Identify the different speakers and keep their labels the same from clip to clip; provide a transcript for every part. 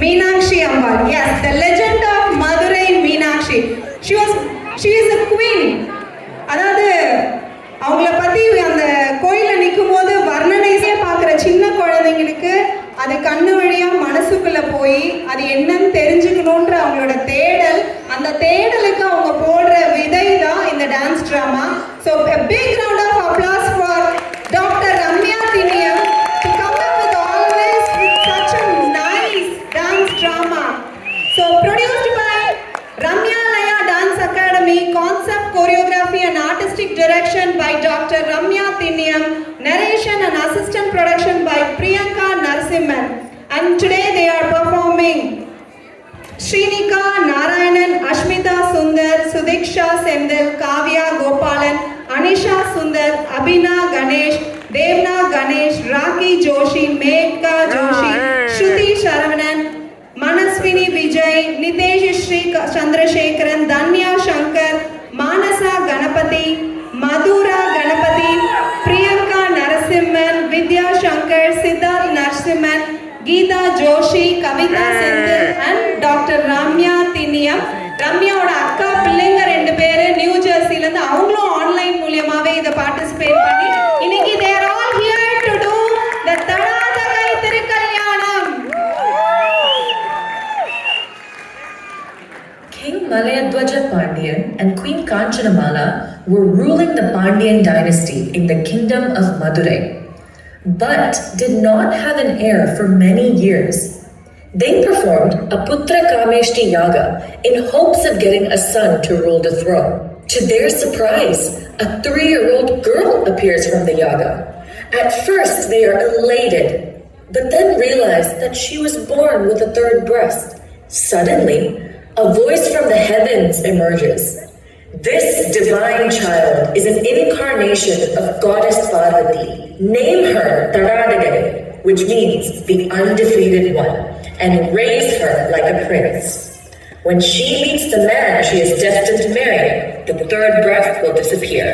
Speaker 1: Meenakshi Ammal. Yes, the legend of Madurai Meenakshi. She is a queen. அதாவது அவங்கள பத்தி அந்த கோயில நிற்கும் போது வர்ணனையே பார்க்குற சின்ன குழந்தைங்களுக்கு அது கண்ணு வழியா மனசுக்குள்ள போய் அது என்னன்னு தெரிஞ்சுக்கணுன்ற அவங்களோட தேடல், அந்த தேடலுக்கு அவங்க போடுற விதை தான் இந்த dance drama. So a big round of applause for Dr. Ramya Thinniyam to come up with always with such a nice dance drama. So produced by Ramya Laya Dance Academy, concept, choreography and artistic direction by Dr. Ramya Thinniyam, narration and assistant production by Priyanka Narasimhan. And today they are performing Srinika Narayanan, Ashmita Sundar, Sudiksha Sendil, Kavya Gopalan, Anisha Sundar, Abhina Ganesh, Devna Ganesh, Raki Joshi, Megha Joshi, Shruti Sharavanan, Manaswini Vijay, Nitesh Shri Chandrasekharan, Danya Shankar, Manasa Ganapati, Madhura Ganapati, Priyanka Narasimhan, Vidya Shankar, Siddharth Narasimhan, Geeta Joshi, Kavita Sendil and Dr. Ramya Thinniyam. ரம்யாவோட அக்கா பிள்ளைங்க 2 பேரு new ஜெர்சில இருந்து அவங்களும் online மூலமாவே இத participate பண்ணி இன்னைக்கு they are all here to do the Thadathagai திருக்கல்யாணம்.
Speaker 2: King Malayadwaja Pandian and Queen Kanchanamala were ruling the Pandyan dynasty in the kingdom of Madurai, but did not have an heir for many years. They performed a Putra Kameshti Yaga in hopes of getting a son to rule the throne. To their surprise, a 3-year-old girl appears from the Yaga. At first, they are elated, but then realize that she was born with a 3rd breast. Suddenly, a voice from the heavens emerges. This divine child is an incarnation of Goddess Parvati. Name her Tadadagai, which means the undefeated one, and raise her like a prince. When she meets the man she is destined to marry, the 3rd breast will disappear.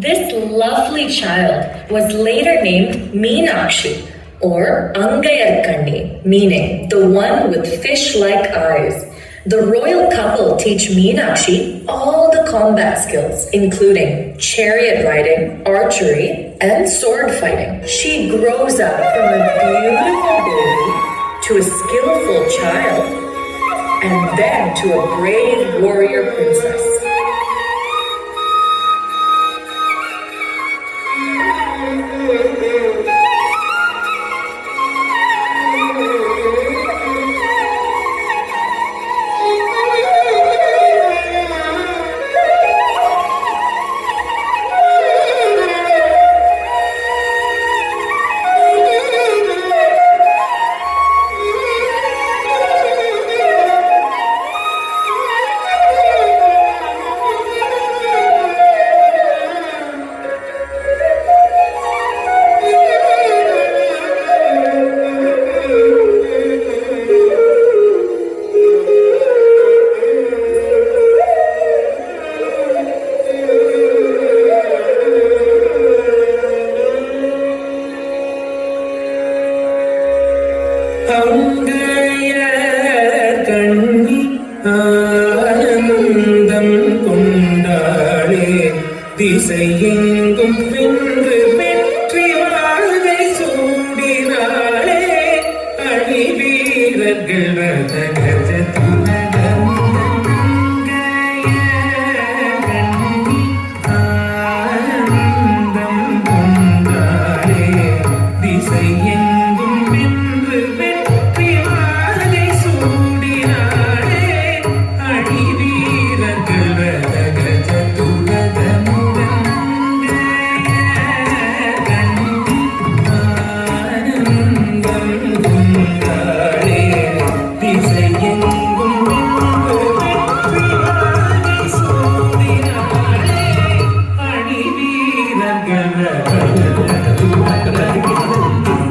Speaker 2: This lovely child was later named Meenakshi or Angayarkandi, meaning the one with fish-like eyes. The royal couple teach Meenakshi all the combat skills, including chariot riding, archery, and sword fighting. She grows up from a beautiful baby to a skillful child, and then to a brave warrior princess.
Speaker 3: Angayarkanni ஆனந்தம் கொண்டாளே திசையெங்கும் வென்று வெற்றி வாழ்வை சூடினாளே அணி வீரர்கள் ரதகஜ துலகம் அங்கயற்கண்ணி ஆனந்தம் கொண்டாளே திசையெங்கும் வென்று வெற்றி வாழ்வை சூடினாளே அணி வீரர்கள் ரதகஜ துலகமுடன் அங்கயற்கண்ணி ஆனந்தம் கொண்டாளே திசையெங்கும் வென்று வெற்றி வாழ்வை சூடினாளே அணி வீரர்கள் ரதகஜ துலகமுடன்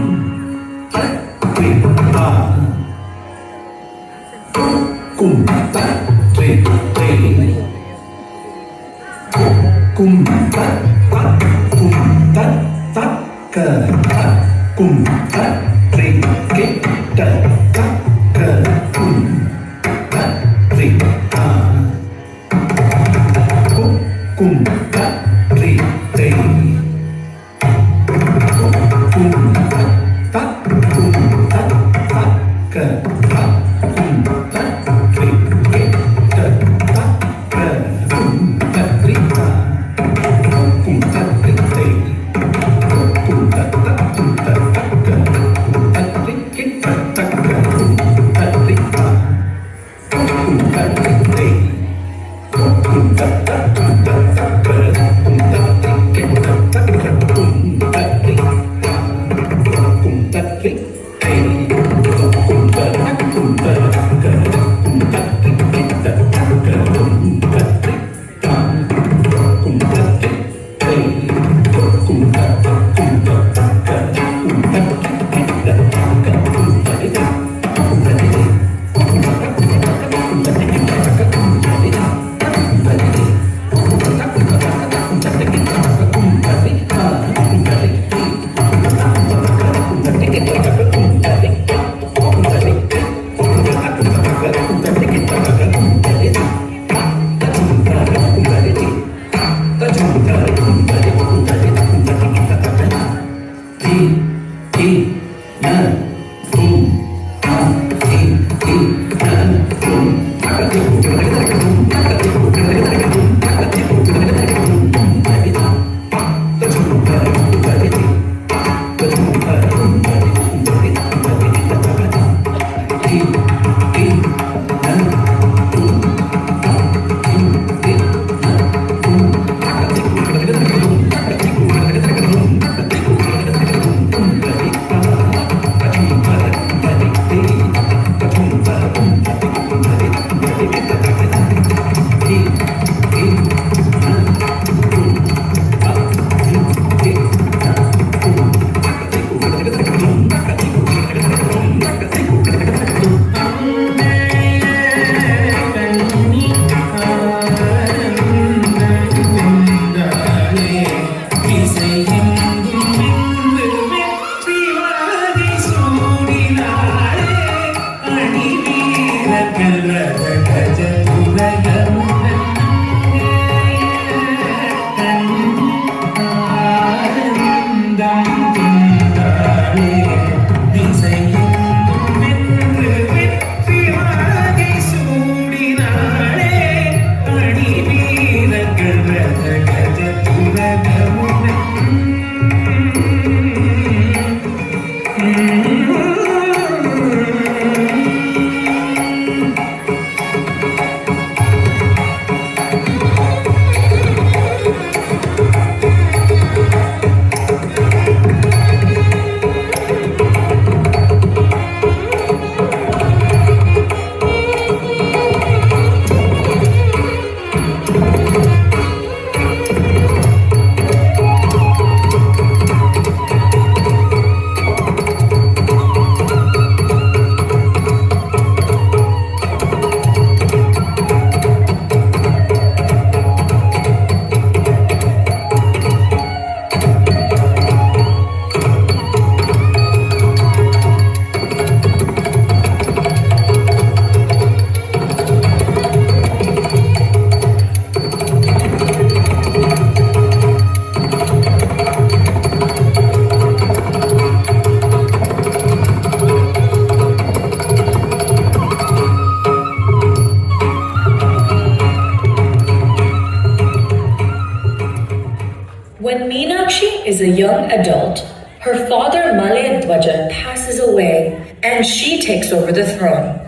Speaker 2: When Meenakshi is a young adult, her father Malayadwaja passes away and she takes over the throne.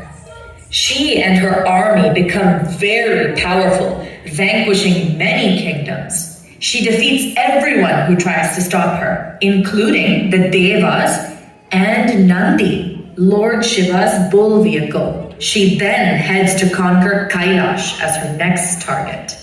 Speaker 2: She and her army become very powerful, vanquishing many kingdoms. She defeats everyone who tries to stop her, including the Devas and Nandi, Lord Shiva's bull vehicle. She then heads to conquer Kailash as her next target.